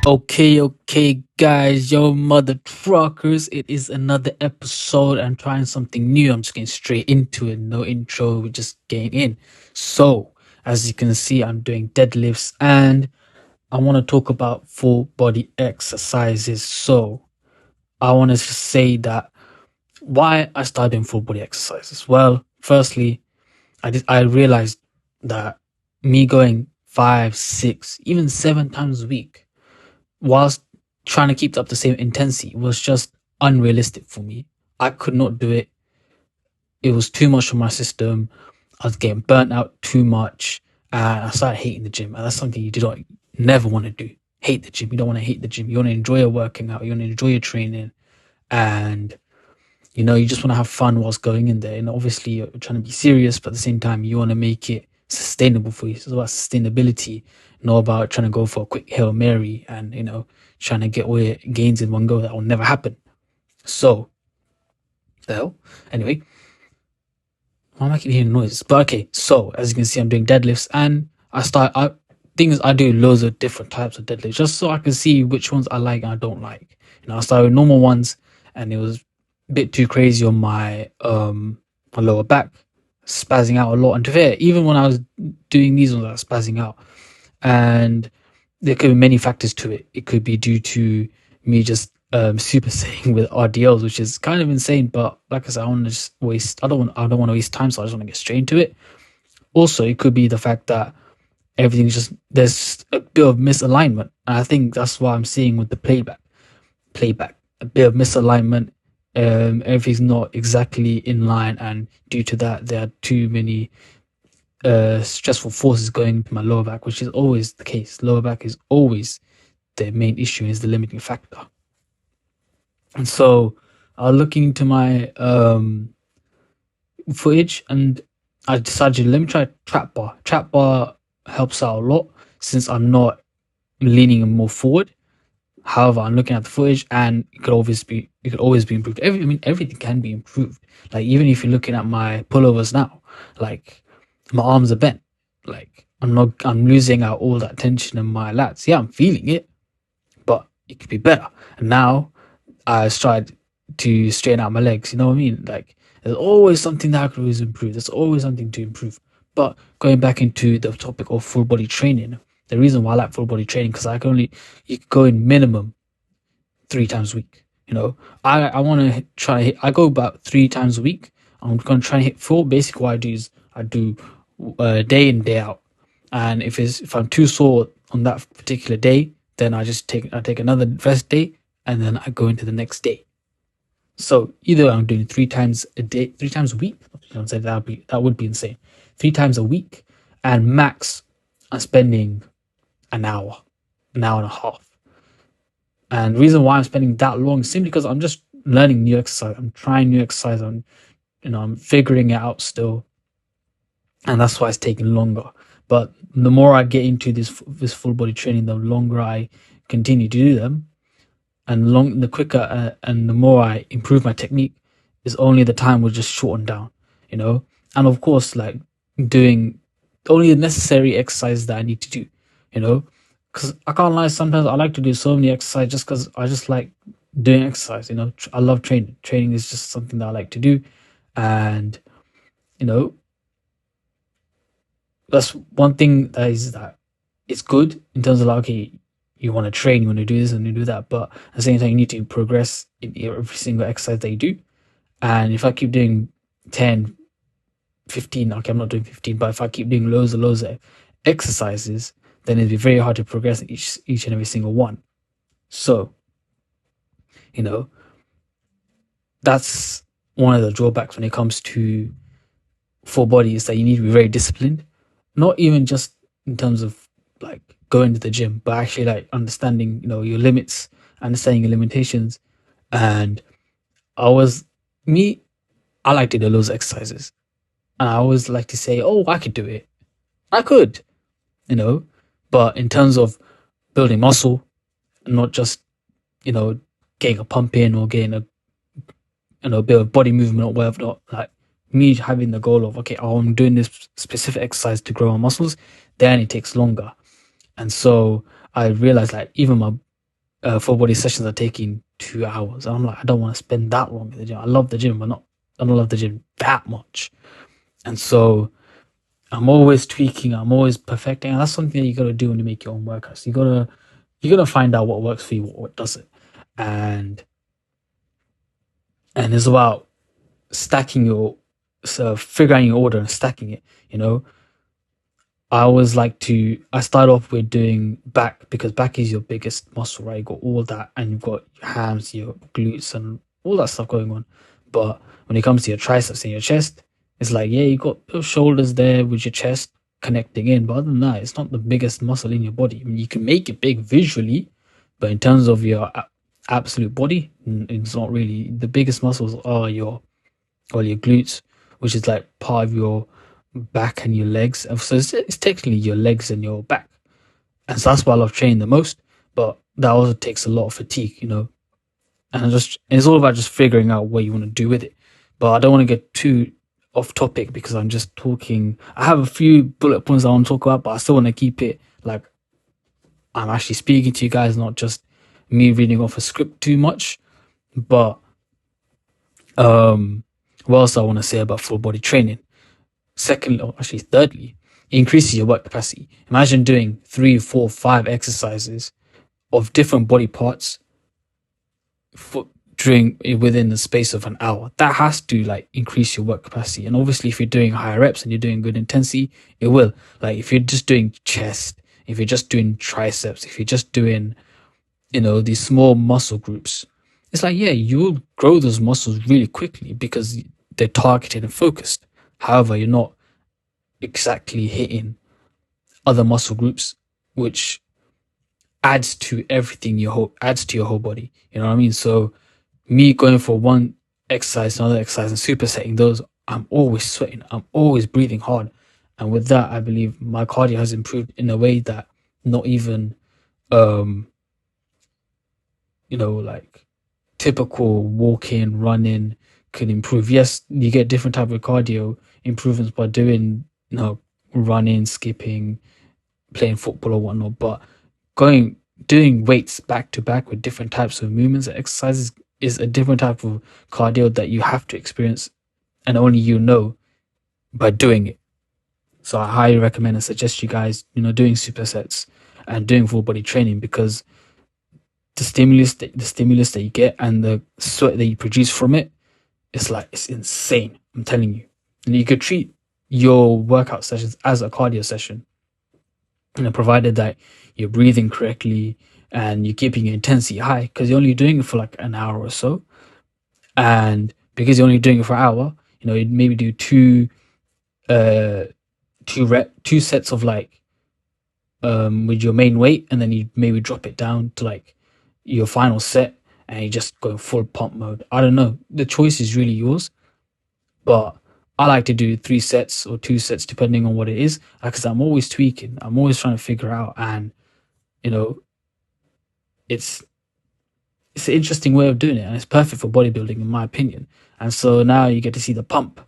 Okay, guys, yo, mother truckers. It is another episode. I'm trying something new. I'm just getting straight into it. No intro, we're just getting in. So, as you can see, I'm doing deadlifts and I want to talk about full body exercises. So, I want to just say that why I started doing full body exercises. Well, firstly, I realized that me going 5, 6, even 7 times a week whilst trying to keep up the same intensity was just unrealistic for me. I could not do it. It was too much for my system. I was getting burnt out too much, and I started hating the gym. And that's something you do not never want to do. Hate the gym. You don't want to hate the gym. You want to enjoy your working out. You want to enjoy your training, and you just want to have fun whilst going in there. And obviously, you're trying to be serious, but at the same time, you want to make it sustainable for you. So it's about sustainability, not about trying to go for a quick Hail Mary and, trying to get all your gains in one go. That will never happen. So, the hell? Anyway, why am I keep hearing noises? But okay, so as you can see, I'm doing deadlifts and I do loads of different types of deadlifts just so I can see which ones I like and I don't like. I started with normal ones and it was a bit too crazy on my lower back, spazzing out a lot. And to be fair, even when I was doing these ones, I was spazzing out. And there could be many factors to it. It could be due to me just supersetting with RDLs, which is kind of insane. But like I said, I want to just waste. I don't want to waste time, so I just want to get straight into it. Also, it could be the fact that everything's just there's a bit of misalignment, and I think that's what I'm seeing with the playback, a bit of misalignment. Everything's not exactly in line, and due to that, there are too many stressful forces going to my lower back, which is always the case. Lower back is always the main issue, is the limiting factor. And so I was looking into my footage and I decided, let me try trap bar. Trap bar helps out a lot since I'm not leaning more forward. However, I'm looking at the footage and it could always be improved. Everything can be improved. Like even if you're looking at my pullovers now, like my arms are bent. Like I'm losing out all that tension in my lats. Yeah, I'm feeling it, but it could be better. And now I tried to straighten out my legs. You know what I mean? Like there's always something that I could always improve. There's always something to improve. But going back into the topic of full body training, the reason why I like full body training because you could go in minimum 3 times a week. I want to try. I go about 3 times a week. I'm going to try and hit 4. Basically, what I do is I do day in day out, and if I'm too sore on that particular day, then I take another rest day, and then I go into the next day. So either I'm doing 3 times a day, 3 times a week. That would be insane. 3 times a week, and max I'm spending an hour, an hour and a half. And the reason why I'm spending that long is simply because I'm just learning new exercise. I'm trying new exercise. I'm figuring it out still, and that's why it's taking longer. But the more I get into this full body training, the longer I continue to do them, and the quicker and the more I improve my technique, is only the time will just shorten down. And of course, like doing only the necessary exercises that I need to do. Because I can't lie, sometimes I like to do so many exercises just because I just like doing exercise. I love training. Training is just something that I like to do, and you know that's one thing that it's good in terms of like, okay, you want to train, you want to do this and you do that, but at the same time you need to progress in every single exercise that you do. And if I keep doing 10, 15, okay, I'm not doing 15, but if I keep doing loads and loads of exercises, then it'd be very hard to progress in each and every single one. So, you know, that's one of the drawbacks when it comes to full body, is that you need to be very disciplined, not even just in terms of like going to the gym, but actually like understanding, your limits, understanding your limitations. And I was me, I like to do loads of exercises. And I always like to say, oh, I could do it. I could, you know, but in terms of building muscle, not just, getting a pump in or getting a bit of body movement or whatever, not like me having the goal of, okay, oh, I'm doing this specific exercise to grow my muscles, then it takes longer. And so I realized like even full body sessions are taking 2 hours. And I'm like, I don't want to spend that long in the gym. I love the gym, but not I don't love the gym that much. And so I'm always tweaking, I'm always perfecting. And that's something that you gotta do when you make your own workouts. You gotta find out what works for you, what doesn't. And it's about stacking your so figuring your order and stacking it, you know. I always like to. I start off with doing back because back is your biggest muscle, right? You got all that, and you've got your hams, your glutes, and all that stuff going on. But when it comes to your triceps and your chest, it's like yeah, you got those shoulders there with your chest connecting in. But other than that, it's not the biggest muscle in your body. I mean, you can make it big visually, but in terms of your absolute body, it's not really. The biggest muscles are your glutes, which is like part of your back and your legs. And so it's technically your legs and your back. And so that's why I love training the most. But that also takes a lot of fatigue, you know. And it's all about just figuring out what you want to do with it. But I don't want to get too off topic because I'm just talking. I have a few bullet points I want to talk about, but I still want to keep it like I'm actually speaking to you guys, not just me reading off a script too much. But what else I want to say about full body training? Secondly, or actually thirdly, it increases your work capacity. Imagine doing 3, 4, 5 exercises of different body parts for during within the space of an hour. That has to like increase your work capacity. And obviously if you're doing higher reps and you're doing good intensity, it will. Like if you're just doing chest, if you're just doing triceps, if you're just doing, these small muscle groups, it's like, yeah, you'll grow those muscles really quickly because they're targeted and focused. However, you're not exactly hitting other muscle groups, which adds to everything adds to your whole body. You know what I mean? So me going for one exercise, another exercise, and supersetting those, I'm always sweating. I'm always breathing hard. And with that, I believe my cardio has improved in a way that not even um, like typical walking, running can improve. Yes, you get different type of cardio improvements by doing, running, skipping, playing football or whatnot, but going doing weights back to back with different types of movements and exercises is a different type of cardio that you have to experience and only by doing it. So I highly recommend and suggest you guys, doing supersets and doing full body training because the stimulus that you get and the sweat that you produce from it, it's insane. I'm telling you. And you could treat your workout sessions as a cardio session, provided that you're breathing correctly and you're keeping your intensity high because you're only doing it for like an hour or so. And because you're only doing it for an hour, you'd maybe do uh two sets of like with your main weight, and then you maybe drop it down to like your final set and you just go full pump mode. I don't know. The choice is really yours, but I like to do 3 sets or 2 sets depending on what it is because I'm always tweaking. I'm always trying to figure out, and you know, it's it's an interesting way of doing it, and it's perfect for bodybuilding in my opinion. And so now you get to see the pump,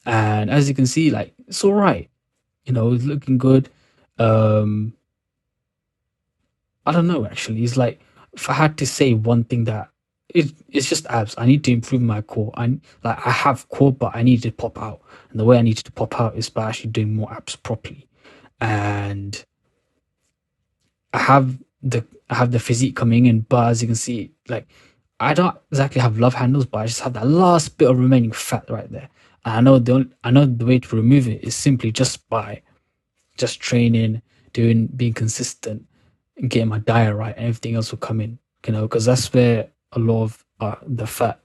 and as you can see, like it's all right. It's looking good. Um, I don't know actually. It's like if I had to say one thing that it's just abs. I need to improve my core. I have core, but I need to pop out. And the way I need to pop out is by actually doing more abs properly. And I have the physique coming in, but as you can see, like I don't exactly have love handles, but I just have that last bit of remaining fat right there. And I know the way to remove it is simply just by just training, being consistent, and getting my diet right, and everything else will come in. Because that's where a lot of the fat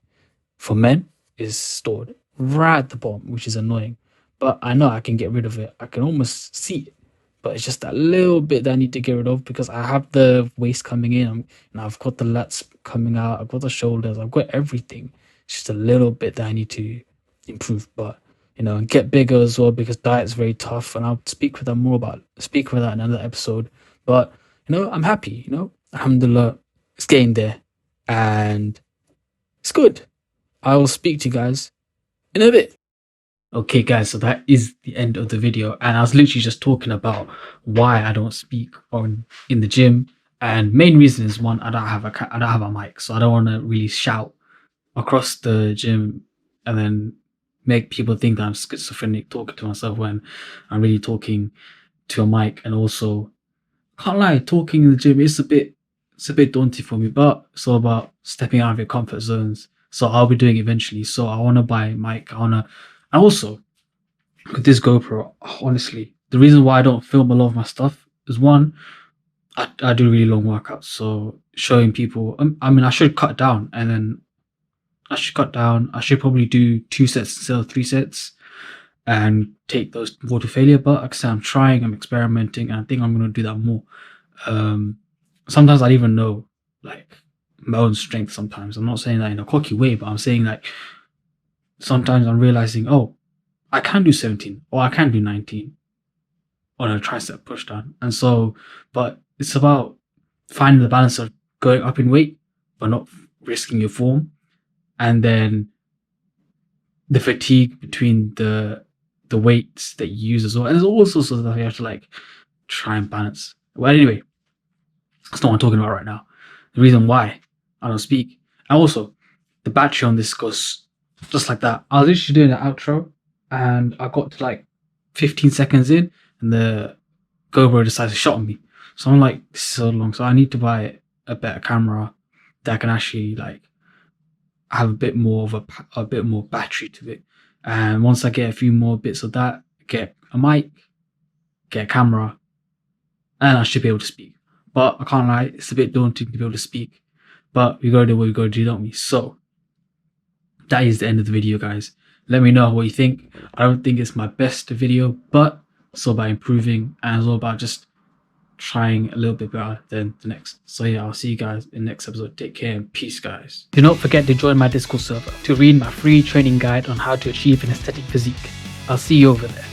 for men is stored right at the bottom, which is annoying. But I know I can get rid of it. I can almost see it, but it's just that little bit that I need to get rid of because I have the waist coming in. And I've got the lats coming out. I've got the shoulders. I've got everything. It's just a little bit that I need to improve, but and get bigger as well because diet's very tough. And I'll speak with that in another episode. But I'm happy. Alhamdulillah, it's getting there, and it's good. I will speak to you guys in a bit. Okay, guys, so that is the end of the video. And I was literally just talking about why I don't speak on in the gym And main reason is one, I don't have a mic, so I don't want to really shout across the gym and then make people think that I'm schizophrenic talking to myself when I'm really talking to a mic. And also, can't lie, talking in the gym it's a bit daunting for me, but it's all about stepping out of your comfort zones. So I'll be doing it eventually. So I want to buy a mic. And also with this GoPro, honestly, the reason why I don't film a lot of my stuff is one, I do really long workouts. So showing people, I mean, I should cut down and then I should probably do 2 sets instead of 3 sets and take those more to failure. But like I said, I'm trying, I'm experimenting, and I think I'm going to do that more. Sometimes I even know like my own strength. Sometimes I'm not saying that in a cocky way, but I'm saying like sometimes I'm realizing, oh, I can do 17 or I can do 19 on a tricep push down. And so, but it's about finding the balance of going up in weight but not risking your form, and then the fatigue between the weights that you use as well. And there's all sorts of stuff you have to like try and balance. Well, anyway, that's not what I'm talking about right now. The reason why I don't speak. And also, the battery on this goes just like that. I was literally doing an outro and I got to like 15 seconds in and the GoPro decided to shut on me. So I'm like, this is so long. So I need to buy a better camera that can actually like have a bit more battery to it. And once I get a few more bits of that, get a mic, get a camera, and I should be able to speak. But I can't lie, it's a bit daunting to be able to speak. But we gotta do what we gotta do, don't we? So that is the end of the video, guys. Let me know what you think. I don't think it's my best video, but it's all about improving and it's all about just trying a little bit better than the next. So yeah, I'll see you guys in the next episode. Take care and peace, guys. Do not forget to join my Discord server to read my free training guide on how to achieve an aesthetic physique. I'll see you over there.